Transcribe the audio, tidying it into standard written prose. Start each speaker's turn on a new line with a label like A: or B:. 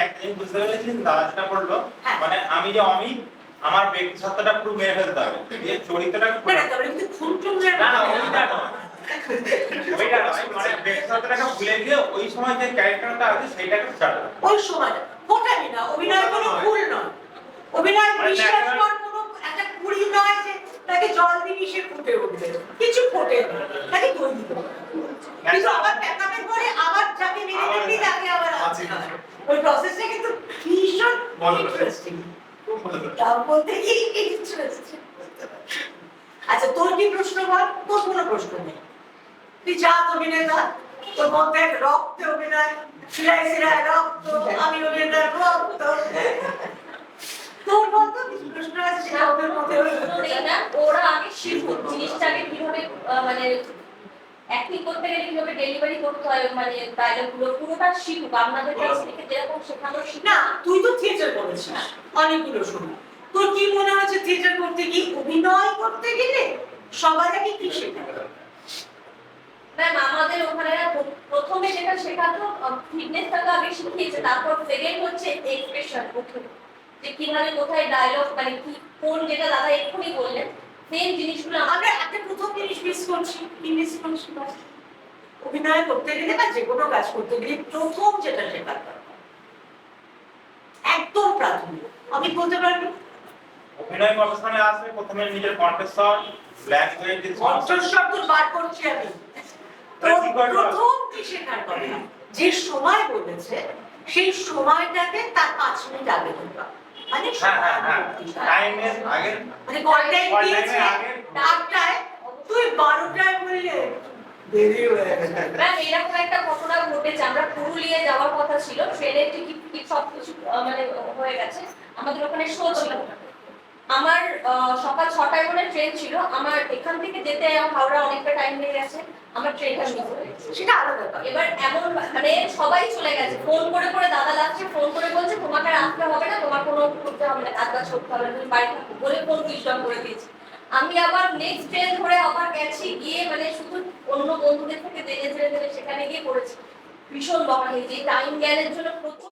A: একটা জিনিস বুঝতে পেরেছি, দাদা যেটা বললো,
B: হ্যাঁ।
A: মানে আমি যে অমিত, আমার ব্যক্তিসত্ত্বাটা পুরো মেরে ফেলতে হবে, এই চরিত্রটা না না ওইটা নয়, ওইটা নয়, মানে ব্যক্তিসত্ত্বাটাকে ভুলে দিয়ে ওই সময় যে ক্যারেক্টারটা আছে সেইটাকে ছাড়ো।
B: ওই সময়টা ফোটাবি না, অভিনয় কোনো ভুল নয়, অভিনয় বিশ্বাস কর কোনো একটা কুড়ি নয় যে তাকে জল দিবি সে ফুটে উঠবে, কিছু ফোটে না, তাকে দই দিতে হবে। কিন্তু আবার প্যাকামের পরে আবার যাকে মেরে দিবি তাকে আবার আছে, ওই প্রসেসটা কিন্তু ভীষণ ইন্টারেস্টিং, তাও বলতে কি ইন্টারেস্টিং। আচ্ছা তোর কি প্রশ্ন বল? তোর কোনো প্রশ্ন নেই, তুই যা অভিনেতা, তোর মধ্যে রক্ত অভিনয়, শিরায় শিরায় রক্ত, আমি অভিনেতার রক্ত, তোর বলতো কিছু প্রশ্ন আছে সেটা ওদের মধ্যে
C: না, ওরা আগে শিখুক জিনিসটাকে কিভাবে মানে অ্যাক্টিং করতে গেলে কিভাবে ডেলিভারি করতে হয়, মানে ডায়লগগুলো পুরোটা শিখুক আপনাদের কাছ থেকে যেরকম শেখানো
B: না। তুই তো থিয়েটার করেছিস অনেকগুলো সময়, তোর কি মনে হচ্ছে থিয়েটার করতে গিয়ে অভিনয় করতে গেলে সবার আগে কি শেখায়?
C: ম্যাম আমাদের ওখানে প্রথমে যেটা শেখাতো ফিটনেসটাকে আগে শিখিয়েছে, তারপর সেকেন্ড হচ্ছে এক্সপ্রেশন, যে কিভাবে কোথায় ডায়লগ মানে কি কোন, যেটা দাদা এক্ষুনি বললেন সেম জিনিসগুলো
B: আমরা একটা প্রথম জিনিস মিস করছি, কি মিস করছি? অভিনয় করতে গেলে বা যে কোনো কাজ করতে গেলে প্রথম যেটা শেখার দরকার একদম প্রাথমিক, আমি বলতে পারবো
A: অভিনয় প্রফেশনে আসলে প্রথমে নিজের কণ্ঠস্বর, ল্যাঙ্গুয়েজ,
B: কণ্ঠস্বর তো বার করছি আমি, প্রথম কি শেখার কথা যে সময় বলেছে সেই সময়টাকে তার 5 মিনিট আগে ঢোকা, মানে
A: টাইমের আগে,
B: মানে কন্টেন্ট দিয়েছে 8টায়, তুই 12টায় বললে দেরি হয়ে গেছে।
C: ম্যাম এরকম একটা ঘটনা ঘটেছে, আমরা পুরুলিয়া যাওয়ার কথা ছিল, ট্রেনের টিকিট সবকিছু মানে হয়ে গেছে, আমাদের ওখানে শো ছিল, আমার সকাল 6টায় বলে ট্রেন ছিল, আমার এখান থেকে যেতে হাওড়া অনেকটা টাইম লেগে গেছে, আমার ট্রেনটা মিস হয়ে গেছে,
B: সেটা আলাদা ব্যাপার।
C: এবার এমন মানে সবাই চলে গেছে, ফোন করে করে দাদা লাগছে, ফোন করে বলছে তোমাকে আর আসতে হবে না, তোমার কোনো করতে হবে না, কাজ বাজ করতে হবে না, তুমি বাড়ি থাকো বলে ফোন সুইচ করে দিয়েছি। আমি আবার নেক্সট ট্রেন ধরে আবার গেছি, গিয়ে মানে শুধু অন্য বন্ধুদের থেকে জেনে জেনে সেখানে গিয়ে পড়েছি, ভীষণ বকা হয়েছে, টাইম জ্ঞানের জন্য প্রচুর